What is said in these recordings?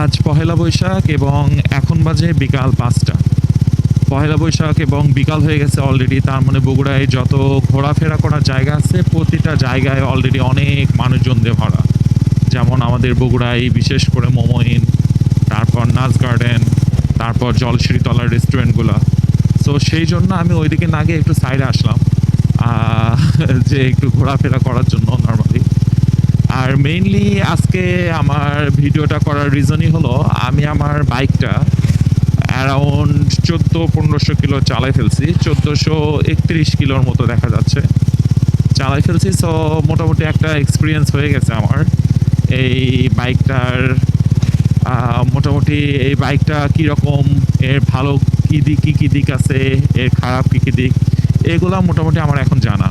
আজ পহেলা বৈশাখ এবং এখন বাজে বিকাল ৫টা। পহেলা বৈশাখ এবং বিকাল হয়ে গেছে অলরেডি। তার মানে বগুড়ায় যত ঘোরাফেরা করার জায়গা আছে প্রতিটা জায়গায় অলরেডি অনেক মানুষজন দিয়ে ভরা। যেমন আমাদের বগুড়ায় বিশেষ করে মোমোইন, তারপর নাচ গার্ডেন, তারপর জলশ্রীতলার রেস্টুরেন্টগুলো। সো সেই জন্য আমি ওইদিকে না গিয়ে একটু সাইডে আসলাম যে একটু ঘোরাফেরা করার জন্য নর্মালি। আর মেইনলি আজকে আমার ভিডিওটা করার রিজনই হলো আমি আমার বাইকটা অ্যারাউন্ড ১৪-১৫০০ কিলো চালাই ফেলছি। ১৪৩১ কিলোর মতো দেখা যাচ্ছে চালাই ফেলছি। সো মোটামুটি একটা এক্সপিরিয়েন্স হয়ে গেছে আমার এই বাইকটার। মোটামুটি এই বাইকটা কীরকম, এর ভালো কী দিক কী দিক আছে, এর খারাপ কী দিক, এগুলো মোটামুটি আমার এখন জানা।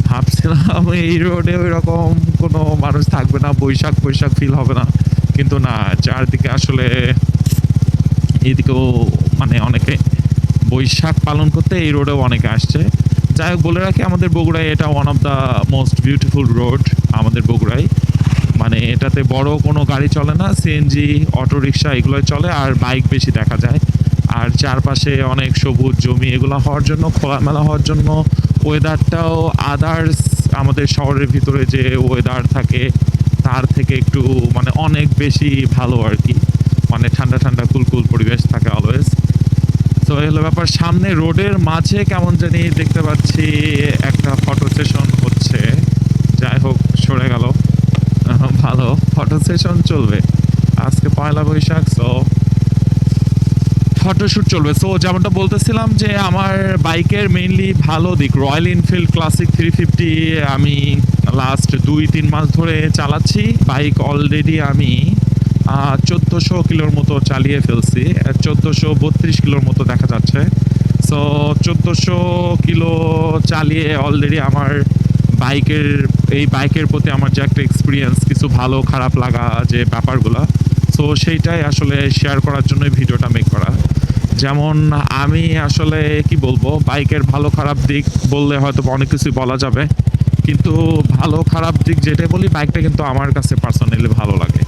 ভাবছিলাম এই রোডে ওই রকম কোনো মানুষ থাকবে না, বৈশাখ বৈশাখ ফিল হবে না, কিন্তু না, চারদিকে আসলে এইদিকেও মানে অনেকে বৈশাখ পালন করতে এই রোডেও অনেকে আসছে। যাই হোক, বলে রাখি আমাদের বগুড়ায় এটা one of the most beautiful road আমাদের বগুড়ায়। মানে এটাতে বড় কোনো গাড়ি চলে না, সিএনজি, অটো রিক্সা এগুলোই চলে, আর বাইক বেশি দেখা যায়। আর চারপাশে অনেক সবুজ জমি, এগুলো হওয়ার জন্য, খোলামেলা হওয়ার জন্য ওয়েদারটাও আদার্স আমাদের শহরের ভিতরে যে ওয়েদার থাকে তার থেকে একটু মানে অনেক বেশি ভালো আর কি। মানে ঠান্ডা ঠান্ডা কুলকুল পরিবেশ থাকে অলওয়েজ। তো এই হলো ব্যাপার। সামনে রোডের মাঝে কেমন জানি দেখতে পাচ্ছি একটা ফটো সেশন হচ্ছে। যাই হোক, সরে গেল। ভালো ফটো সেশন চলবে আজকে পয়লা বৈশাখ, সো ফটোশ্যুট চলবে। সো যেমনটা বলতেছিলাম যে আমার বাইকের মেইনলি ভালো দিক, রয়্যাল এনফিল্ড ক্লাসিক ৩৫০ আমি লাস্ট ২-৩ মাস ধরে চালাচ্ছি। বাইক অলরেডি আমি ১৪০০ কিলোর মতো চালিয়ে ফেলছি, ১৪৩২ কিলোর মতো দেখা যাচ্ছে। সো ১৪০০ কিলো চালিয়ে অলরেডি আমার বাইকের প্রতি আমার যে একটা এক্সপিরিয়েন্স, কিছু ভালো খারাপ লাগা যে ব্যাপারগুলো, সো সেইটাই আসলে শেয়ার করার জন্যই ভিডিওটা মেক করা। যেমন আমি আসলে কি বলবো, বাইকের ভালো খারাপ দিক বললে হয়তো অনেক কিছুই বলা যাবে, কিন্তু ভালো খারাপ দিক যেটাই বলি, বাইকটা কিন্তু আমার কাছে পার্সোনালি ভালো লাগে।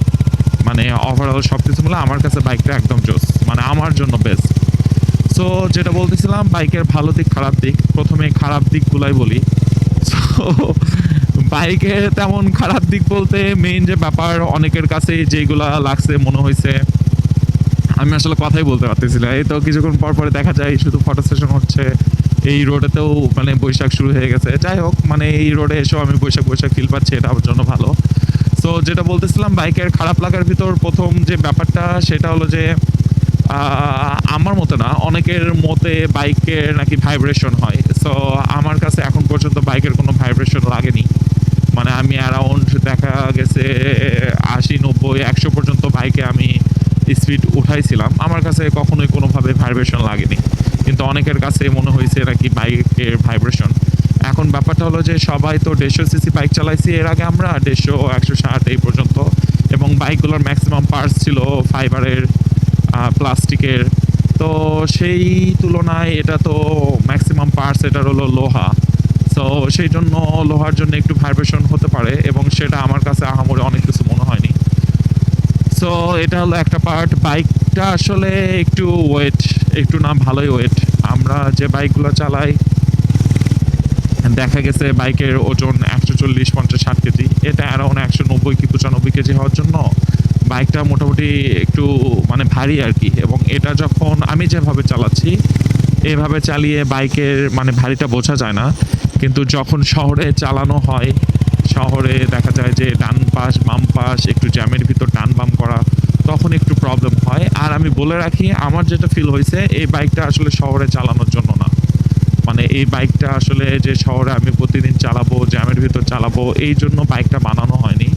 মানে ওভারঅল সব কিছু মিলে আমার কাছে বাইকটা একদম জোস, মানে আমার জন্য বেস্ট। সো যেটা বলতেছিলাম বাইকের ভালো দিক খারাপ দিক, প্রথমে খারাপ দিকগুলাই বলি। সো বাইকের তেমন খারাপ দিক বলতে মেইন যে ব্যাপার, অনেকের কাছে যেগুলা লাগছে মনে হয়েছে, আমি আসলে কথাই বলতে পারতেছি না। এই তো কিছুক্ষণ পর পরে দেখা যায় শুধু ফটো সেশন হচ্ছে। এই রোডেতেও মানে বৈশাখ শুরু হয়ে গেছে। যাই হোক, মানে এই রোডে এসেও আমি বৈশাখ বৈশাখ ফিল পাচ্ছি, এটা আমার জন্য ভালো। সো যেটা বলতেছিলাম বাইকের খারাপ লাগার ভিতর প্রথম যে ব্যাপারটা সেটা হলো যে আমার মতে না, অনেকের মতে বাইকের নাকি ভাইব্রেশন হয়। সো আমার কাছে এখন পর্যন্ত বাইকের কোনো ভাইব্রেশন লাগেনি। মানে আমি অ্যারাউন্ড দেখা গেছে ৮০-৯০-১০০ পর্যন্ত বাইকে আমি স্পিড উঠাইছিলাম, আমার কাছে কখনোই কোনোভাবে ভাইব্রেশন লাগেনি। কিন্তু অনেকের কাছে মনে হয়েছে নাকি বাইকের ভাইব্রেশন। এখন ব্যাপারটা হলো যে সবাই তো ১৫০ সিসি বাইক চালাইছি এর আগে আমরা, ১৫০, ১৬০ এই পর্যন্ত, এবং বাইকগুলোর ম্যাক্সিমাম পার্টস ছিল ফাইবারের, প্লাস্টিকের। তো সেই তুলনায় এটা তো ম্যাক্সিমাম পার্টস এটার হলো লোহা। সো সেই জন্য লোহার জন্য একটু ভাইব্রেশন হতে পারে, এবং সেটা আমার কাছে আহামরি অনেক কিছু মনে হয়নি। সো এটা হলো একটা পার্ট। বাইকটা আসলে একটু ওয়েট, একটু না ভালোই ওয়েট। আমরা যে বাইকগুলো চালাই দেখা গেছে বাইকের ওজন ১৪০, ৫০, ৬০ কেজি। এটা অ্যারাউন্ড ১৯০ কি ৯৫ কেজি হওয়ার জন্য বাইকটা মোটামুটি একটু মানে ভারী আর কি। এবং এটা যখন আমি যেভাবে চালাচ্ছি, এভাবে চালিয়ে বাইকের মানে ভারীটা বোঝা যায় না। কিন্তু যখন শহরে চালানো হয়, শহরে দেখা যায় যে ডান পাশ বাম পাশ একটু জ্যামের ভিতর ডান বাম করা, তখন একটু প্রবলেম হয়। আর আমি বলে রাখি, আমার যেটা ফিল হয়েছে, এই বাইকটা আসলে শহরে চালানোর জন্য না। মানে এই বাইকটা আসলে যে শহরে আমি প্রতিদিন চালাবো, জ্যামের ভিতর চালাবো, এই জন্য বাইকটা বানানো হয়নি।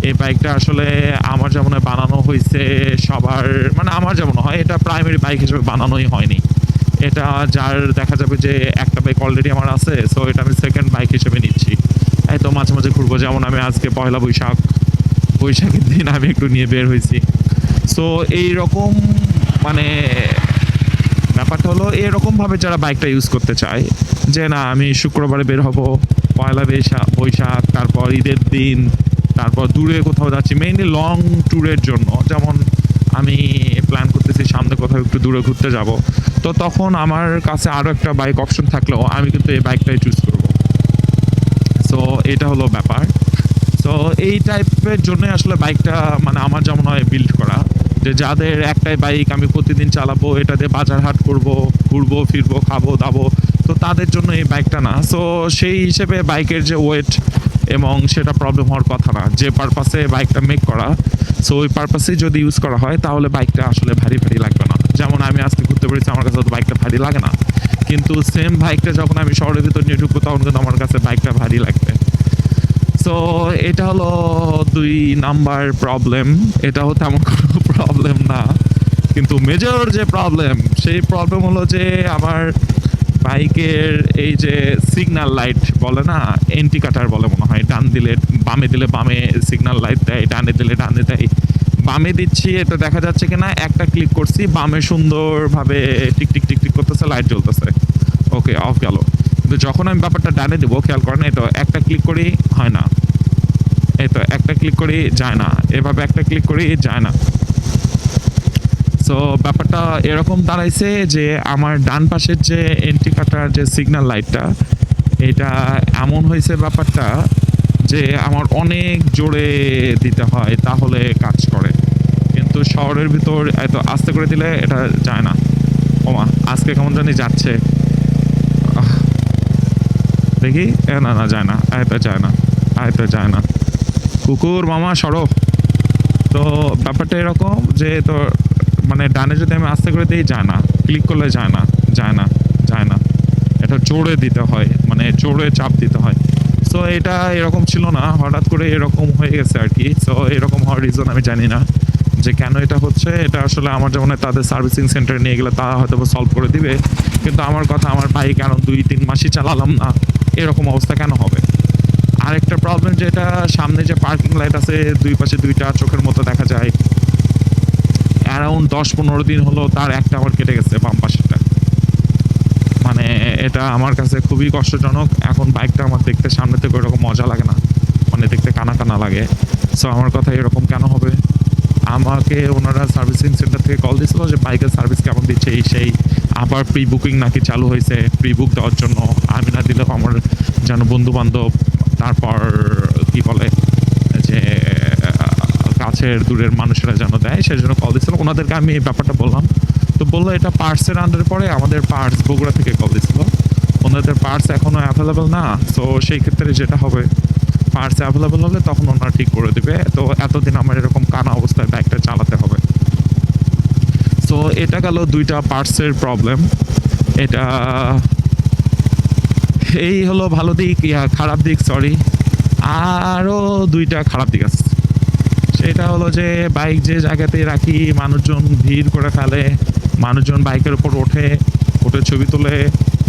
এই বাইকটা আসলে আমার যেমন বানানো হয়েছে সবার, মানে আমার যেমন হয়, এটা প্রাইমারি বাইক হিসেবে বানানোই হয়নি। এটা যার দেখা যাবে যে একটা বাইক অলরেডি আমার আছে, সো এটা আমি সেকেন্ড বাইক হিসেবে নিচ্ছি। এই তো মাঝে মাঝে ঘুরবো, যেমন আমি আজকে পয়লা বৈশাখের দিন আমি একটু নিয়ে বের হয়েছি। সো এইরকম মানে ব্যাপারটা হলো, এরকমভাবে যারা বাইকটা ইউজ করতে চায় যে না আমি শুক্রবারে বের হব, পয়লা বৈশাখ, তারপর ঈদের দিন, তারপর দূরে কোথাও যাচ্ছি, মেইনলি লং ট্যুরের জন্য, যেমন আমি প্ল্যান করতেছি সামনে কোথাও একটু দূরে ঘুরতে যাব। তো তখন আমার কাছে আরো একটা বাইক অপশন থাকলেও আমি কিন্তু এই বাইকটাই চুজ করব। সো এটা হলো ব্যাপার। সো এই টাইপের জন্যই আসলে বাইকটা মানে আমার যেমন হয় বিল্ড করা। যে যাদের একটাই বাইক আমি প্রতিদিন চালাবো, এটা দিয়ে বাজার হাট করব, ঘুরবো, ফিরবো, খাবো, দাবো। তো তাদের জন্য এই বাইকটা না। সো সেই হিসেবে বাইকের যে ওয়েট এবং সেটা প্রবলেম হওয়ার কথা না। যে পারপাসে বাইকটা মেক করা, সো ওই পারপাসেই যদি ইউজ করা হয় তাহলে বাইকটা আসলে ভারী, ভারী লাগবে না। যেমন আমি আজকে ঘুরতে পেরেছি আমার কাছে তো বাইকটা ভারী লাগে না। কিন্তু সেম বাইকটা যখন আমি শহরের ভিতর নিয়ে ঢুকবো তখন কিন্তু আমার কাছে বাইকটা ভারী লাগবে। সো এটা হলো ২ নাম্বার প্রবলেম। এটাও তেমন কোনো প্রবলেম না। কিন্তু মেজর যে প্রবলেম, সেই প্রবলেম হলো যে আমার বাইকের এই যে সিগন্যাল লাইট বলে না, ইন্ডিকেটর বলে মনে হয়। ডান দিলে বামে দিলে বামে সিগন্যাল লাইট দেয়, ডানে দিলে ডানে দেয়। বামে দিচ্ছি এটা দেখা যাচ্ছে কিনা, একটা ক্লিক করছি, বামে সুন্দরভাবে টিক, টিক, টিক, টিক করতেছে, লাইট জ্বলতেছে। ওকে, অফ গেল। কিন্তু যখন আমি ব্যাপারটা ডানে দিব, খেয়াল করেন, এই তো একটা ক্লিক করি, হয় না। এই তো একটা ক্লিক করি, যায় না। এভাবে একটা ক্লিক করি, যায় না। সো ব্যাপারটা এরকম দাঁড়াইছে যে আমার ডান পাশের যে ইন্ডিকেটর যে সিগন্যাল লাইটটা, এটা এমন হয়েছে ব্যাপারটা যে আমার অনেক জোরে দিতে হয় তাহলে কাজ করে। কিন্তু শহরের ভিতর এত আস্তে করে দিলে এটা যায় না। ওমা! আজকে কেমন জানি যাচ্ছে। আহ! দেখি। না, না যায় না। তো যায় না। তো যায় না। কুকুর মামা সরো। তো ব্যাপারটা এরকম যে তো মানে ডানে যদি আমি আস্তে করে দিই যায় না। ক্লিক করলে যায় না, যায় না, যায় না। এটা জোরে দিতে হয়। মানে জোরে চাপ দিতে হয়। সো এটা এরকম ছিল না। হঠাৎ করে এরকম হয়ে গেছে আরকি। সো এরকম হওয়ার রিজন আমি জানি না। যে কেন এটা হচ্ছে, এটা আসলে আমার যেমন তাদের সার্ভিসিং সেন্টারে নিয়ে গেলে তারা হয়তোবা সলভ করে দিবে। কিন্তু আমার কথা, আমার বাইক কেন ২-৩ মাসই চালালাম না, এরকম অবস্থা কেন হবে? আরেকটা প্রবলেম যেটা, সামনে যে পার্কিং লাইট আছে ২ পাশে ২ টা চোখের মতো দেখা যায়। অ্যারাউন্ড ১০-১৫ দিন হলো তার একটা আমার কেটে গেছে বাম পাশেরটা। মানে এটা আমার কাছে খুবই কষ্টজনক। এখন বাইকটা আমার দেখতে সামনে থেকে ওইরকম মজা লাগে না। মানে দেখতে কানা, কানা লাগে। সো আমার কথা এরকম কেন হবে? আমাকে ওনারা সার্ভিসিং সেন্টার থেকে কল দিছিল যে বাইকের সার্ভিস কেমন দিচ্ছে এই সেই। আবার প্রি বুকিং নাকি চালু হয়েছে প্রি বুক দেওয়ার জন্য। আমি না দিলেও আমার যেন বন্ধু-বান্ধব, তারপর কি বলে যে কাছের দূরের মানুষেরা যেন দেয়, সেজন্য কল দিছিল। ওনাদেরকে আমি এই ব্যাপারটা বললাম। তো বলল এটা পার্টসের আন্ডারে পড়ে। আমাদের পার্টস বগুড়া থেকে কল দিছিল। ওনাদের পার্টস এখনো অ্যাভেলেবল না। সো সেই ক্ষেত্রে যেটা হবে, পার্টস অ্যাভেলেবল হলে তখন ওনারা ঠিক করে দিবে। তো এতদিন আমার এরকম কানা অবস্থায় বাইকটা চালাতে হবে। সো এটা গেল ২ টা পার্টসের প্রবলেম। এটা এই হলো ভালো দিক, খারাপ দিক সরি। আরো ২ টা খারাপ দিক আছে। সেটা হলো যে বাইক যে জায়গাতেই রাখি মানুষজন ভিড় করে ফেলে। মানুষজন বাইকের উপর ওঠে, উঠে ছবি তোলে।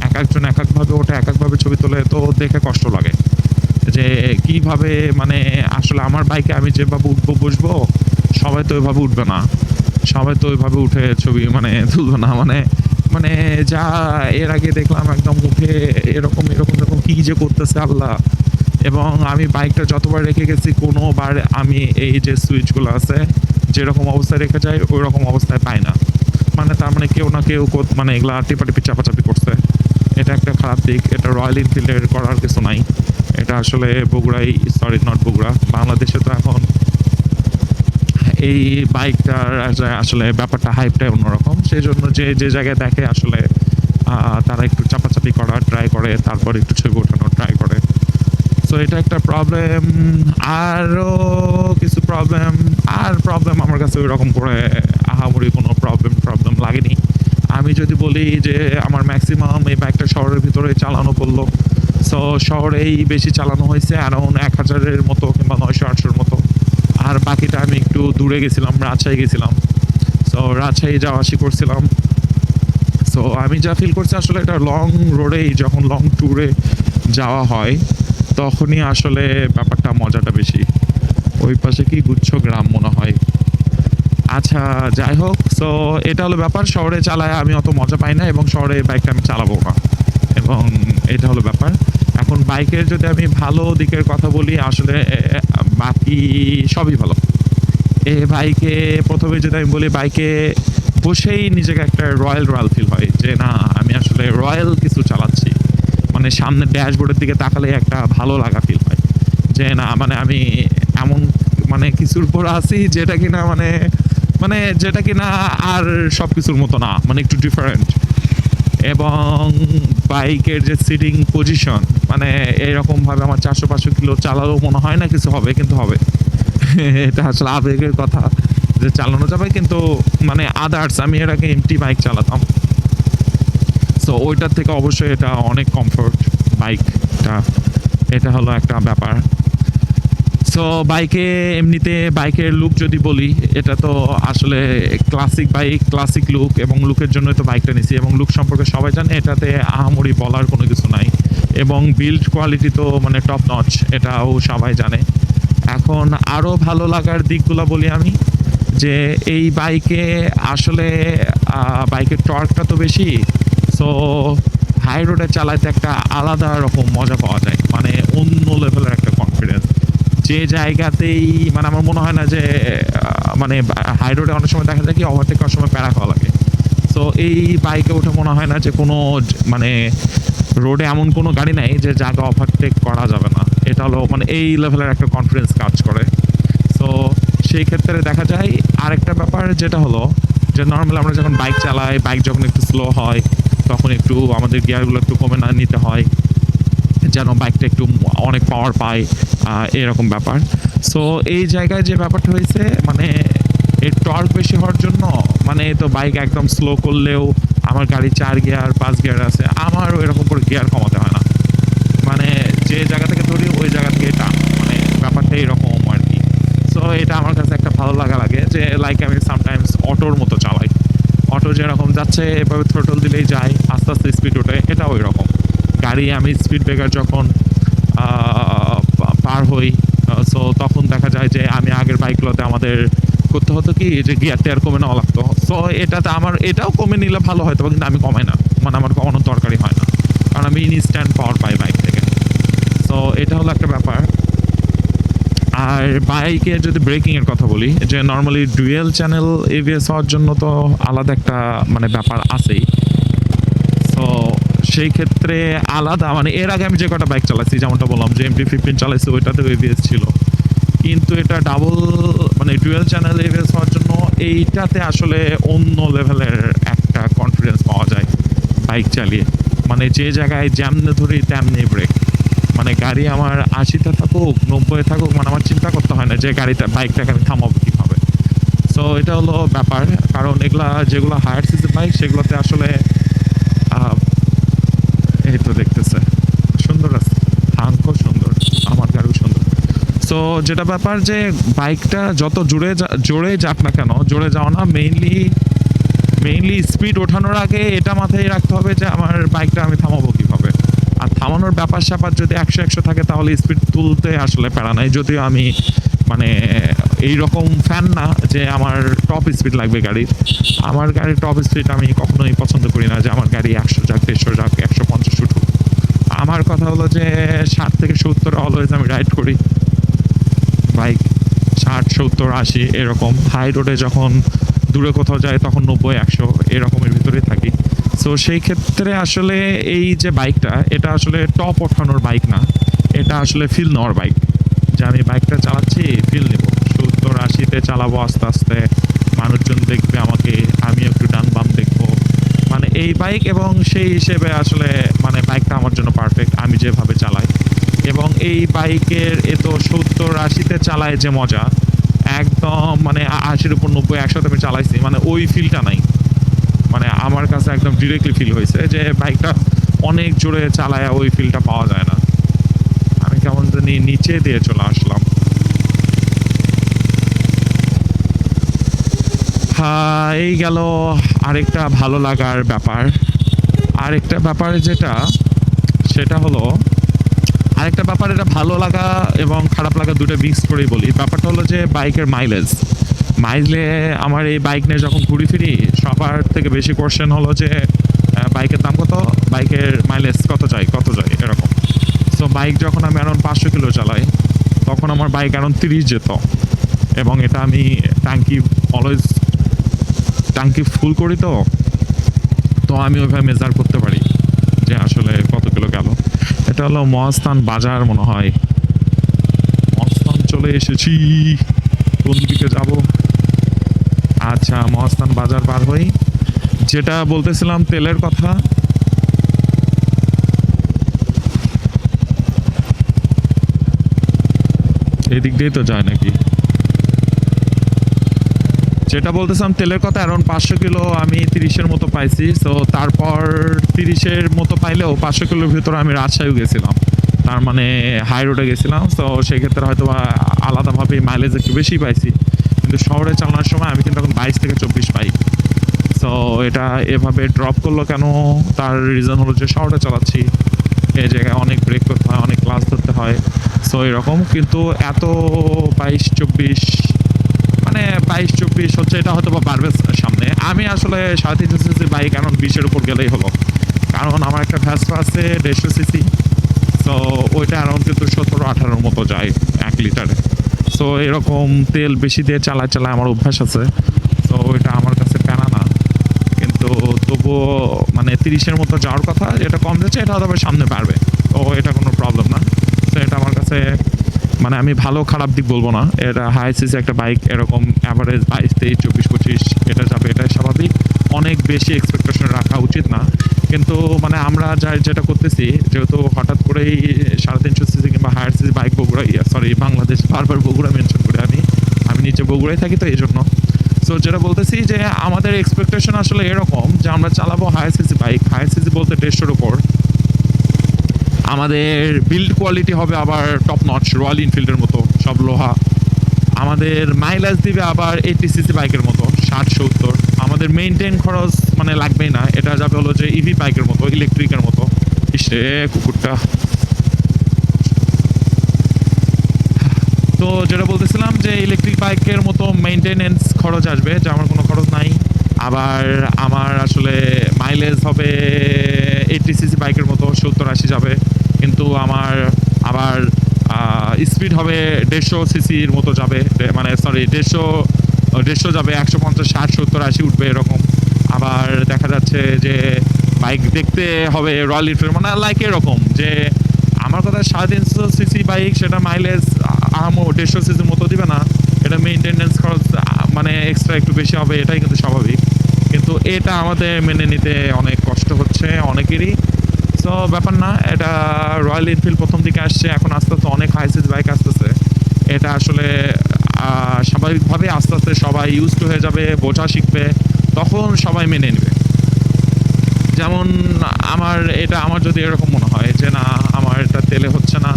একেকজন একেকভাবে ওঠে, একেকভাবে ছবি তোলে। তো দেখে কষ্ট লাগে। যে কিভাবে মানে আসলে আমার বাইকে আমি যেভাবে উঠবো বসবো, সবাই তো ওইভাবে উঠবে না। সবাই তো ওইভাবে উঠে ছবি মানে তুলবে না। মানে মানে যা এর আগে দেখলাম একদম উঠে এরকম, এরকম, এরকম কি যে করতেছে আল্লাহ! এবং আমি বাইকটা যতবার রেখে গেছি কোনোবার আমি এই যে সুইচগুলো আছে, যেরকম অবস্থায় রেখে যাই ওইরকম অবস্থায় পাই না। মানে তার মানে কেউ না কেউ মানে এগুলা টিপাটিপি চাপাচাপি করছে। এটা একটা খারাপ দিক। এটা রয়্যাল এনফিল্ডের করার কিছু নাই। এটা আসলে বগুড়াই, সরি নট বগুড়া, বাংলাদেশে তো এখন এই বাইকটার আসলে ব্যাপারটা হাইপটাই অন্যরকম। সেজন্য যে জায়গায় দেখে আসলে তারা একটু চাপাচাপি করার ট্রাই করে, তারপর একটু ছবি ওঠানোর ট্রাই করে। সো এটা একটা প্রবলেম। আরো কিছু প্রবলেম আমার কাছে ওইরকম করে আহামরি কোনো প্রবলেম লাগেনি। আমি যদি বলি যে আমার ম্যাক্সিমাম এই বাইকটা শহরের ভিতরে চালানো পড়লো। সো শহরেই বেশি চালানো হয়েছে অ্যারাউন্ড ১,০০০ এর মতো কিংবা ৯০০-৮০০ মতো। আর বাকিটা আমি একটু দূরে গেছিলাম, রাজশাহী গেছিলাম। সো রাজশাহী যাওয়া আসি করছিলাম। সো আমি যা ফিল করছি আসলে এটা লং রোডেই যখন লং ট্যুরে যাওয়া হয় তখনই আসলে ব্যাপারটা মজাটা বেশি। ওই পাশে কি গুচ্ছগ্রাম মনে হয়। আচ্ছা যাই হোক, সো এটা হলো ব্যাপার। শহরে চালায় আমি অত মজা পাই না এবং শহরে বাইকটা আমি চালাবো না। এবং এটা হলো ব্যাপার। এখন বাইকের যদি আমি ভালো দিকের কথা বলি আসলে বাকি সবই ভালো। এই বাইকে প্রথমে যদি আমি বলি বাইকে বসেই নিজেকে একটা রয়্যাল ফিল হয় যে না আমি আসলে রয়্যাল কিছু চালাচ্ছি। মানে সামনের ড্যাশবোর্ডের দিকে তাকালেই একটা ভালো লাগা ফিল হয়। যে না মানে আমি এমন মানে কিছুর উপর আছি যেটা কিনা যেটা কিনা আর সবকিছুর মতো না। মানে একটু ডিফারেন্ট। এবং বাইকের যে সিটিং পজিশন মানে এরকমভাবে আমার ৪০০-৫০০ কিলো চালালেও মনে হয় না কিছু হবে, কিন্তু হবে। এটা আসলে আবেগের কথা যে চালানো যাবে কিন্তু মানে আদার্স আমি এর আগে এমটি বাইক চালাতাম। সো ওইটার থেকে অবশ্যই এটা অনেক কমফোর্ট বাইকটা। এটা হলো একটা ব্যাপার। সো বাইকে এমনিতে বাইকের লুক যদি বলি এটা তো আসলে ক্লাসিক বাইক, ক্লাসিক লুক এবং লুকের জন্যই তো বাইকটা নিছি এবং লুক সম্পর্কে সবাই জানে এটাতে আহামরি বলার কোনো কিছু নাই এবং বিল্ড কোয়ালিটি তো মানে টপ নচ এটাও সবাই জানে। এখন আরও ভালো লাগার দিকগুলো বলি আমি যে এই বাইকে আসলে বাইকের টর্কটা তো বেশি। সো হাই রোডে চালাতে একটা আলাদা রকম মজা পাওয়া যায় মানে অন্য লেভেলের একটা কনফিডেন্স যে জায়গাতেই মানে আমার মনে হয় না যে মানে হাই রোডে অনেক সময় দেখা যায় কি ওভারটেক করার সময় প্যারা খাওয়া লাগে। সো এই বাইকে উঠে মনে হয় না যে কোনো মানে রোডে এমন কোনো গাড়ি নাই যে জায়গা ওভারটেক করা যাবে না। এটা হলো মানে এই লেভেলের একটা কনফিডেন্স কাজ করে। সো সেই ক্ষেত্রে দেখা যায় আরেকটা ব্যাপার যেটা হলো যে নর্মালি আমরা যখন বাইক চালাই বাইক যখন একটু স্লো হয় তখন একটু আমাদের গিয়ারগুলো একটু কমে না নিতে হয় যেন বাইকটা একটু অনেক পাওয়ার পায় এরকম ব্যাপার। সো এই জায়গায় যে ব্যাপারটা হয়েছে মানে এর টর্ক বেশি হওয়ার জন্য মানে তো বাইক একদম স্লো করলেও আমার গাড়ি ৪ গিয়ার ৫ গিয়ার আছে আমারও এরকম করে গিয়ার কমাতে হয় না। মানে যে জায়গা থেকে ধরি ওই জায়গা থেকে টান মানে ব্যাপারটা এরকম আর কি। সো এটা আমার কাছে একটা ভালো লাগে যে লাইক আমি সামটাইমস অটোর মতো চালাই। অটো যেরকম যাচ্ছে এভাবে থ্রোটল দিলেই যায় আস্তে আস্তে স্পিড ওঠে এটা ওই রকম। গাড়ি আমি স্পিড ব্রেকার যখন পার হই সো তখন দেখা যায় যে আমি আগের বাইকগুলোতে আমাদের করতে হতো কি যে গিয়ার টেয়ার কমে নেওয়া লাগতো। সো এটাতে আমার এটাও কমে নিলে ভালো হয়তো কিন্তু আমি কমাই না মানে আমার কমানোর দরকারই হয় না কারণ আমি ইনস্ট্যান্ট পাওয়ার পাই বাইক থেকে। সো এটা হলো একটা ব্যাপার। আর বাইকে যদি ব্রেকিংয়ের কথা বলি যে নর্মালি ডুয়েল চ্যানেল এবিএস হওয়ার জন্য তো আলাদা একটা মানে ব্যাপার আছেই। সো সেই ক্ষেত্রে আলাদা মানে এর আগে আমি যে কটা বাইক চালাচ্ছি যেমনটা বললাম যে MT-15 চালাইছি ওইটাতে এবিএস ছিল কিন্তু এটা ডাবল মানে ডুয়েল চ্যানেল এবিএস হওয়ার জন্য এইটাতে আসলে অন্য লেভেলের একটা কনফিডেন্স পাওয়া যায় বাইক চালিয়ে। মানে যে জায়গায় যেমনে ধরি তেমনি ব্রেক মানে গাড়ি আমার ৮০-তে থাকুক ৯০-এ থাকুক মানে আমার চিন্তা করতে হয় না যে গাড়িটা বাইকটাকে আমি থামাবো কীভাবে। সো এটা হলো ব্যাপার কারণ এগুলা যেগুলো হায়ার সিসির বাইক সেগুলোতে আসলে এই তো দেখতেছে সুন্দর আছে হাঙ্কও সুন্দর আমার গাড়িও সুন্দর। সো যেটা ব্যাপার যে বাইকটা যত জোরে যাক না কেন জোরে যাও না মেইনলি স্পিড ওঠানোর আগে এটা মাথায় রাখতে হবে যে আমার বাইকটা আমি থামাবো কীভাবে। আর থামানোর ব্যাপার স্যাপার যদি ১০০ থাকে তাহলে স্পিড তুলতে আসলে প্যারা নাই যদিও আমি মানে এইরকম ফ্যান না যে আমার টপ স্পিড লাগবে গাড়ির। আমার গাড়ির টপ স্পিড আমি কখনোই পছন্দ করি না যে আমার গাড়ি ১০০ যাক ১৫০ যাক ১৫০ উঠুক। আমার কথা হলো যে ৬০ থেকে ৭০ অলওয়েজ আমি রাইড করি বাইক ৬০ ৭০ ৮০ এরকম। হাই রোডে যখন দূরে কোথাও যায় তখন ৯০ ১০০ এরকমের ভিতরে থাকি। সো সেই ক্ষেত্রে আসলে এই যে বাইকটা এটা আসলে টপ ওঠানোর বাইক না এটা আসলে ফিল নেওয়ার বাইক যে আমি বাইকটা চালাচ্ছি ফিল নেব ৭০ ৮০-তে চালাবো আস্তে আস্তে মানুষজন দেখবে আমাকে আমিও একটু ডান বাম দেখবো মানে এই বাইক এবং সেই হিসেবে আসলে মানে বাইকটা আমার জন্য পারফেক্ট আমি যেভাবে চালাই। এবং এই বাইকের এত ৭০ ৮০-তে চালায় যে মজা একদম মানে ৮০-এর উপর ৯০ ১০০-তে আমি চালাইছি মানে ওই ফিলটা নাই। মানে আমার কাছে একদম ডিরেক্টলি ফিল হয়েছে যে বাইকটা অনেক জোরে চালায় ওই ফিলটা পাওয়া যায় না। আমি কেমন জানি নিচে দিয়ে চলে আসলাম। হ্যাঁ এই গেল আরেকটা ভালো লাগার ব্যাপার। আরেকটা ব্যাপার সেটা হলো আরেকটা ব্যাপার এটা ভালো লাগা এবং খারাপ লাগা দুটো মিক্স করেই বলি। ব্যাপারটা হলো যে বাইকের মাইলে আমার এই বাইক নিয়ে যখন ঘুরি ফিরি সবার থেকে বেশি কোশ্চেন হলো যে বাইকের দাম কত বাইকের মাইলেজ কত যায় এরকম। সো বাইক যখন আমি অ্যারাউন্ড ৫০০ কিলো চালাই তখন আমার বাইক অ্যারাউন্ড ৩০ যেত এবং এটা আমি অলওয়েজ ট্যাঙ্কি ফুল করি, তো তো আমি ওইভাবে মেজার করতে পারি যে আসলে কত কিলো গেল। এটা হলো মহাস্থান বাজার মনে হয়। মহাস্থান চলে এসেছি, কোন দিকে যাব? আচ্ছা, মহাস্থান বাজার পার হই। যেটা বলতেছিলাম তেলের কথা, এই দিক দিয়েই তো যায় নাকি? যেটা বলতেছিলাম তেলের কথা, অ্যারাউন্ড 500 কিলো আমি 30-এর মতো পাইছি। সো তারপর 30-এর মতো পাইলেও 500 কিলোর ভিতরে আমি রাজশাহীও গেছিলাম, তার মানে হাই রোডে গেছিলাম। তো সেই ক্ষেত্রে হয়তো বা আলাদাভাবে মাইলেজ একটু বেশি পাইছি, কিন্তু শহরে চালানোর সময় আমি কিন্তু এখন 22 থেকে 24 পাই। সো এটা এভাবে ড্রপ করলো কেন? তার রিজন হলো যে শহরে চালাচ্ছি, এই জায়গায় অনেক ব্রেক করতে হয়, অনেক ক্লাস ধরতে হয়। সো এরকম, কিন্তু এত 22-24 মানে 22-24 হচ্ছে, এটা হয়তো বা বাড়বে সামনে। আমি আসলে 350 সিসি বাইক এখন 20-এর উপর গেলেই হলো, কারণ আমার একটা ভ্যাসপা আছে 150 সিসি। সো ওইটা অ্যারাউন্ড কিন্তু 17-18 মতো যায় 1 লিটারে। সো এরকম তেল বেশি দিয়ে চালায় আমার অভ্যাস আছে। তো ওইটা আমার কাছে প্যারা না, কিন্তু তবুও মানে 30-এর মতো যাওয়ার কথা, যেটা কম যাচ্ছে এটা হয়তো সামনে বাড়বে। তো এটা কোনো প্রবলেম না। তো এটা আমার কাছে মানে আমি ভালো খারাপ দিক বলবো না। এটা হাই সিসি একটা বাইক, এরকম অ্যাভারেজ 22, 23, 24, 25 এটা যাবে, এটাই স্বাভাবিক। অনেক বেশি এক্সপেকটেশন রাখা উচিত না। কিন্তু মানে আমরা যেটা করতেছি, যেহেতু হঠাৎ করেই 350 সিসি কিংবা higher CC bike Bogura, sorry Bangladesh, বারবার বগুড়া মেনশন করি আমি নিচে বগুড়ায় থাকি, তো এই জন্য। সো যেটা বলতেছি যে আমাদের এক্সপেকটেশন আসলে এরকম যে আমরা চালাবো higher CC bike, higher CC বলতে 150-এর উপর। আমাদের বিল্ড কোয়ালিটি হবে আবার টপ নচ, রয়্যাল এনফিল্ডের মতো সব লোহা। আমাদের মাইলেজ দিবে আবার 80 সিসি বাইকের মতো 60-70। আমাদের মেইনটেইন খরচ মানে লাগবেই না, এটা যাবে হলো যে ইভি বাইকের মতো, ইলেকট্রিকের মতো। ইসে কুকুরটা। তো যেটা বলতেছিলাম যে ইলেকট্রিক বাইকের মতো মেইনটেনেন্স খরচ আসবে, যে আমার কোনো খরচ নাই। আবার আমার আসলে মাইলেজ হবে 80 সিসি বাইকের মতো 70-80 যাবে, কিন্তু আমার আবার স্পিড হবে 150 সিসির মতো যাবে, মানে সরি 150 যাবে, 150, 60, 70, 80 উঠবে এরকম। আবার দেখা যাচ্ছে যে বাইক দেখতে হবে রয়্যাল এনফিল্ড, মানে লাইক এরকম যে আমার কথা 350 সিসি বাইক, সেটা মাইলেজ আহামো 150 সিসির মতো দিবে না। এটা মেইনটেনেন্স খরচ মানে এক্সট্রা একটু বেশি হবে, এটাই কিন্তু স্বাভাবিক। কিন্তু এটা আমাদের মেনে নিতে অনেক কষ্ট হচ্ছে অনেকেরই। সো ব্যাপার না, এটা রয়্যাল এনফিল্ড প্রথম দিকে আসছে, এখন আস্তে আস্তে অনেক হাই সিসি বাইক আসতেছে। এটা আসলে স্বাভাবিকভাবে আস্তে আস্তে সবাই ইউজড হয়ে যাবে, বোঝা শিখবে, তখন সবাই মেনে নেবে। যেমন আমার যদি এরকম মনে হয় যে না, আমার এটা তেলে হচ্ছে না,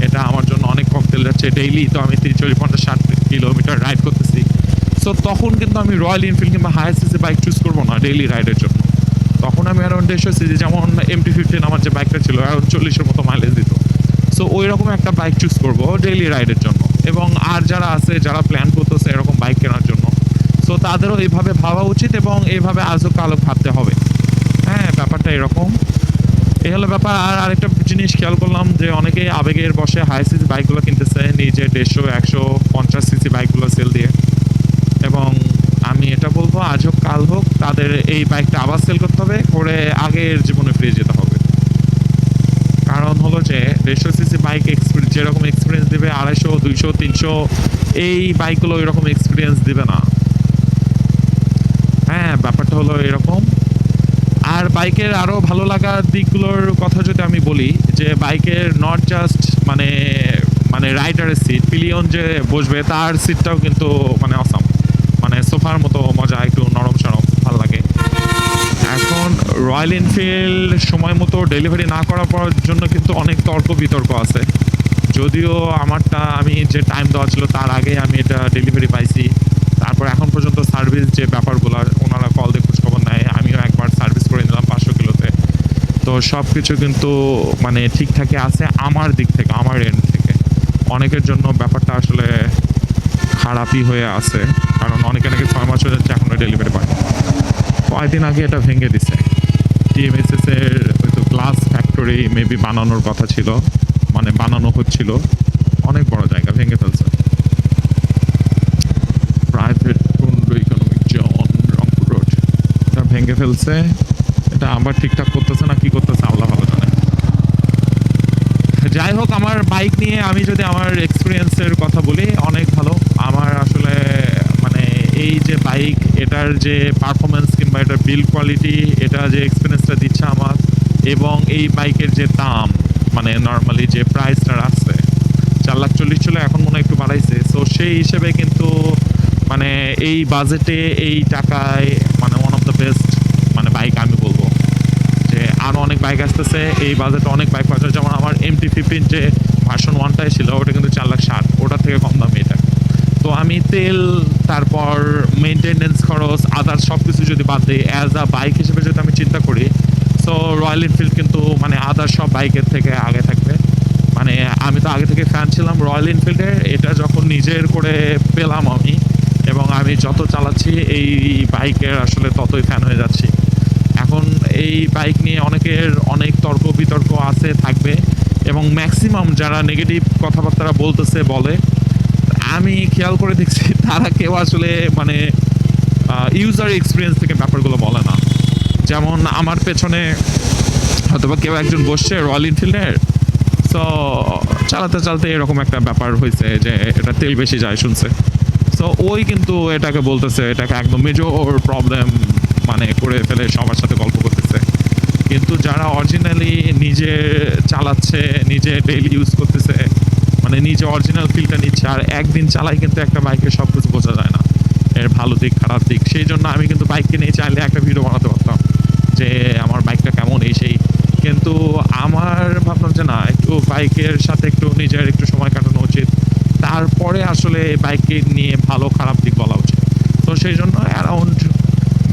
এটা আমার জন্য অনেক কম তেল যাচ্ছে, ডেইলি তো আমি 30, 40, 50, 60 কিলোমিটার রাইড করতেছি। সো তখন কিন্তু আমি রয়্যাল এনফিল্ড কিংবা হায়ার সিসি বাইক চুজ করবো না ডেইলি রাইডের জন্য। তখন আমি অ্যারাউন্ড 150 সিসি, যেমন MT-15 আমার যে বাইকটা ছিল অ্যারাউন্ড 40-এর মতো মাইলেজ দিত। সো ওই রকম একটা বাইক চুজ করবো ডেইলি রাইডের জন্য। এবং আর যারা আছে, যারা প্ল্যান করতেছে এরকম বাইক কেনার জন্য, সো তাদেরও এইভাবে ভাবা উচিত এবং এইভাবে আজও কালো ভাবতে হবে। হ্যাঁ, ব্যাপারটা এরকম। এই হলো ব্যাপার। আর আরেকটা জিনিস খেয়াল করলাম যে অনেকেই আবেগের বসে হাই সিসি বাইকগুলো কিনতেছে, নিজে 150, 150 সিসি বাইকগুলো সেল দিয়ে। এবং আমি এটা বলবো, আজ হোক কাল হোক তাদের এই বাইকটা আবার সেল করতে হবে, করে আগের জীবনে ফিরে যেতে হবে। কারণ হলো যে 150 সিসি বাইক যেরকম এক্সপিরিয়েন্স দিবে 250, 200, 300 এই বাইকগুলো ওইরকম এক্সপিরিয়েন্স দিবে না। হ্যাঁ, ব্যাপারটা হলো এরকম। আর বাইকের আরও ভালো লাগার দিকগুলোর কথা যদি আমি বলি, যে বাইকের নট জাস্ট মানে মানে রাইডারের সিট, পিলিয়ন যে বসবে তার সিটটাও কিন্তু মানে অসাম, মানে সোফার মতো মজা, একটু নরম সরম, ভাল লাগে। এখন রয়্যাল এনফিল্ড সময় মতো ডেলিভারি না করার জন্য কিন্তু অনেক তর্ক বিতর্ক আছে। যদিও আমারটা আমি যে টাইম দেওয়া ছিল তার আগে আমি এটা ডেলিভারি পাইছি। তারপর এখন পর্যন্ত সার্ভিস যে ব্যাপারগুলো, ওনারা কল দিয়ে খোঁজখবর নেয়, আমিও একবার সার্ভিস করে নিলাম 500 কিলোতে। তো সব কিছু কিন্তু মানে ঠিকঠাকই আছে আমার দিক থেকে, আমার এন্ড থেকে। অনেকের জন্য ব্যাপারটা আসলে খারাপই হয়ে আছে, কারণ অনেকে নাকি 6 মাস হয়ে যাচ্ছে এখনো ডেলিভারি পায়। কয়েকদিন আগে এটা ভেঙে দিছে। TMSS এর হয়তো গ্লাস ফ্যাক্টরি মেবি বানানোর কথা ছিল, মানে বানানো হচ্ছিল, অনেক বড় জায়গা ভেঙে ফেলছে। ভেঙে ফেলছে। এটা আবার ঠিকঠাক করতেছে না কি করতেছে আল্লাহ ভালো জানে। যাই হোক, আমার বাইক নিয়ে আমি যদি আমার এক্সপিরিয়েন্সের কথা বলি, অনেক ভালো। আমার আসলে মানে এই যে বাইক, এটার যে পারফরম্যান্স কিংবা এটার বিল্ড কোয়ালিটি, এটা যে এক্সপিরিয়েন্সটা দিচ্ছে আমার, এবং এই বাইকের যে দাম, মানে নর্মালি যে প্রাইসটা আছে 4,40,000 ছিল, এখন মনে হয় একটু বাড়াইছে। সো সেই হিসেবে কিন্তু মানে এই বাজেটে এই টাকায় মানে ওয়ান অফ দ্য বেস্ট মানে বাইক আমি বলবো। যে আরও অনেক বাইক আসতেছে এই বাজেটে, অনেক বাইক পাওয়া যায়। যেমন আমার MT-15 যে ভার্সন 1টাই ছিল, ওটা কিন্তু 4,60,000, ওটার থেকে কম দামি এটা। তো আমি তেল, তারপর মেনটেনেন্স খরচ, আদার সব কিছু যদি বাদ দিই, অ্যাজ আ বাইক হিসেবে যদি আমি চিন্তা করি, সো রয়্যাল এনফিল্ড কিন্তু মানে আদার সব বাইকের থেকে আগে থাকবে। মানে আমি তো আগে থেকে ফ্যান ছিলাম রয়্যাল এনফিল্ডের। এটা যখন নিজের করে পেলাম আমি, এবং আমি যত চালাচ্ছি এই বাইকের আসলে ততই ফ্যান হয়ে যাচ্ছি। এখন এই বাইক নিয়ে অনেকের অনেক তর্ক বিতর্ক আছে, থাকবে, এবং ম্যাক্সিমাম যারা নেগেটিভ কথাবার্তা বলতেছে বলে, আমি খেয়াল করে দেখছি তারা কেউ আসলে মানে ইউজার এক্সপিরিয়েন্স থেকে ব্যাপারগুলো বলে না। যেমন আমার পেছনে হয়তোবা কেউ একজন বসছে রয়্যাল এনফিল্ডের, সো চালাতে চালাতে এরকম একটা ব্যাপার হয়েছে যে এটা তেল বেশি যায় শুনছে। সো ওই কিন্তু এটাকে বলতেছে, এটাকে একদম মেজর প্রবলেম মানে করে ফেলে সবার সাথে গল্প করতেছে। কিন্তু যারা অরিজিনালি নিজে চালাচ্ছে, নিজে ডেইলি ইউজ করতেছে, মানে নিজে অরিজিনাল ফিলটা নিচ্ছে, আর একদিন চালাই কিন্তু একটা বাইকের সব কিছু বোঝা যায় না, এর ভালো দিক খারাপ দিক। সেই জন্য আমি কিন্তু বাইক কিনে চাইলে একটা ভিডিও বানাতে পারতাম যে আমার বাইকটা কেমন এই সেই, কিন্তু আমার ভাবলাম যে না, একটু বাইকের সাথে একটু নিজের একটু সময় কাটানো উচিত, তারপরে আসলে বাইককে নিয়ে ভালো খারাপ দিক বলা উচিত। তো সেই জন্য অ্যারাউন্ড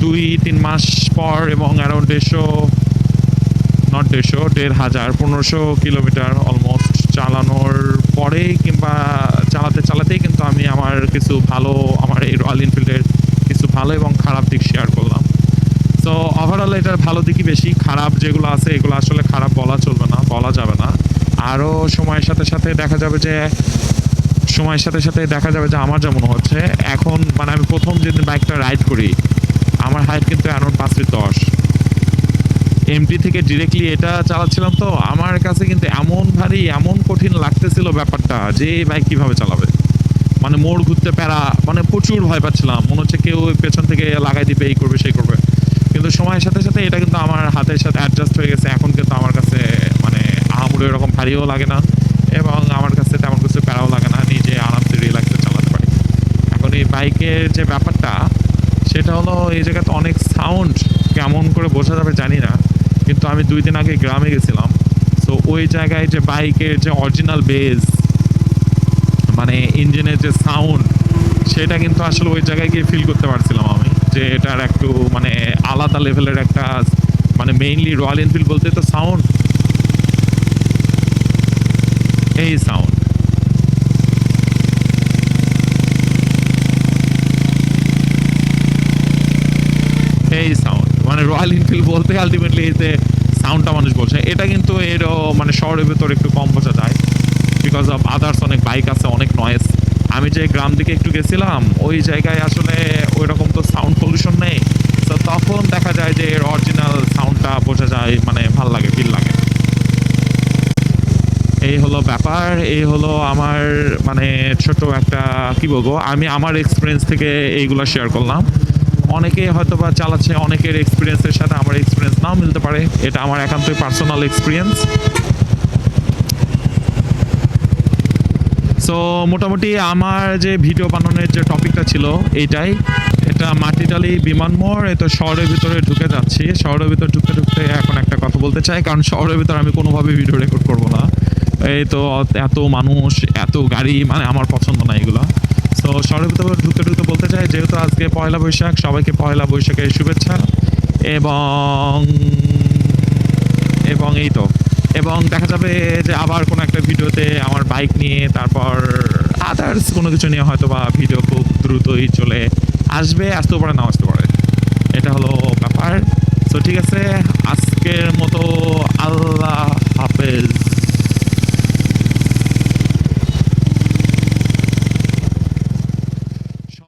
2-3 মাস পর এবং অ্যারাউন্ড 1,500 কিলোমিটার অলমোস্ট চালানোর পরে কিংবা চালাতে চালাতেই কিন্তু আমি আমার কিছু ভালো, আমার এই রয়্যাল এনফিল্ডের কিছু ভালো এবং খারাপ দিক শেয়ার করলাম। তো ওভারঅল এটার ভালো দিকই বেশি, খারাপ যেগুলো আছে এগুলো আসলে খারাপ বলা চলবে না, বলা যাবে না। আরও সময়ের সাথে সাথে দেখা যাবে যে আমার যেমন হচ্ছে এখন, মানে আমি প্রথম যেদিন বাইকটা রাইড করি, আমার হাইট কিন্তু অ্যারাউন্ড 5 ফিট 10। এমটি থেকে ডিরেক্টলি এটা চালাচ্ছিলাম, তো আমার কাছে কিন্তু এমন ভারী, এমন কঠিন লাগতেছিল ব্যাপারটা যে এই বাইক কীভাবে চালাবে, মানে মোড় ঘুরতে প্যারা, মানে প্রচুর ভয় পাচ্ছিলাম, মনে হচ্ছে কেউ পেছন থেকে লাগাই দিবে, এই করবে সেই করবে। কিন্তু সময়ের সাথে সাথে এটা কিন্তু আমার হাতের সাথে অ্যাডজাস্ট হয়ে গেছে। এখন কিন্তু আমার কাছে মানে আহামরি এরকম ভারীও লাগে না, এবং আমার কাছে তেমন কিছু প্যারাও লাগে না, নিজে আরামসে রিল্যাক্সে চালাতে পারি। এখন এই বাইকের যে ব্যাপারটা, সেটা হলো এই জায়গাতে অনেক সাউন্ড, কেমন করে বোঝা যাবে জানি না, কিন্তু আমি 2 দিন আগে গ্রামে গেছিলাম। সো ওই জায়গায় যে বাইকের যে অরিজিনাল বেজ, মানে ইঞ্জিনের যে সাউন্ড, সেটা কিন্তু আসলে ওই জায়গায় গিয়ে ফিল করতে পারছিলাম আমি, যে এটার একটু মানে আলাদা লেভেলের একটা, মানে মেইনলি রয়্যাল এনফিল্ড বলতে তো সাউন্ড, এই সাউন্ড, মানে রয়্যাল এনফিল্ড বলতে আলটিমেটলি এই যে সাউন্ডটা মানুষ বলছে, এটা কিন্তু এরও মানে শহরের ভেতর একটু কম বোঝা যায়, বিকজ অফ আদার্স অনেক বাইক আছে, অনেক নয়েজ। আমি যে গ্রাম দিকে একটু গেছিলাম, ওই জায়গায় আসলে ওই রকম তো সাউন্ড পলিউশন নেই, তো তখন দেখা যায় যে এর অরিজিনাল সাউন্ডটা বোঝা যায়, মানে ভাল লাগে, ফিল লাগে। এই হলো ব্যাপার, এই হলো আমার মানে ছোট একটা কি বলবো, আমি আমার এক্সপিরিয়েন্স থেকে এইগুলো শেয়ার করলাম। অনেকে হয়তো বা চালাচ্ছে, অনেকের এক্সপিরিয়েন্সের সাথে আমার এক্সপিরিয়েন্স নাও মিলতে পারে, এটা আমার একান্তই পার্সোনাল এক্সপিরিয়েন্স। সো মোটামুটি আমার যে ভিডিও বানানোর যে টপিকটা ছিল এইটাই, এটা মাটিডালি বিমানমোড়, এই তো শহরের ভিতরে ঢুকে যাচ্ছি। শহরের ভিতরে ঢুকতে ঢুকতে এখন একটা কথা বলতে চাই, কারণ শহরের ভিতরে আমি কোনোভাবে ভিডিও রেকর্ড করবো না, এই তো এত মানুষ, এত গাড়ি, মানে আমার পছন্দ না এগুলো। তো শহরের ভিতরে ঢুকতে ঢুকতে বলতে চাই, যেহেতু আজকে পয়লা বৈশাখ, সবাইকে পয়লা বৈশাখের শুভেচ্ছা, এবং এবং এই তো, এবং দেখা যাবে যে আবার কোনো একটা ভিডিওতে আমার বাইক নিয়ে, তারপর আদার্স কোনো কিছু নিয়ে হয়তো বা ভিডিও খুব দ্রুতই চলে আসবে, আসতেও পারে, নাও আসতে পারে, এটা হলো ব্যাপার। তো ঠিক আছে, আজকের মতো আল্লাহ হাফেজ।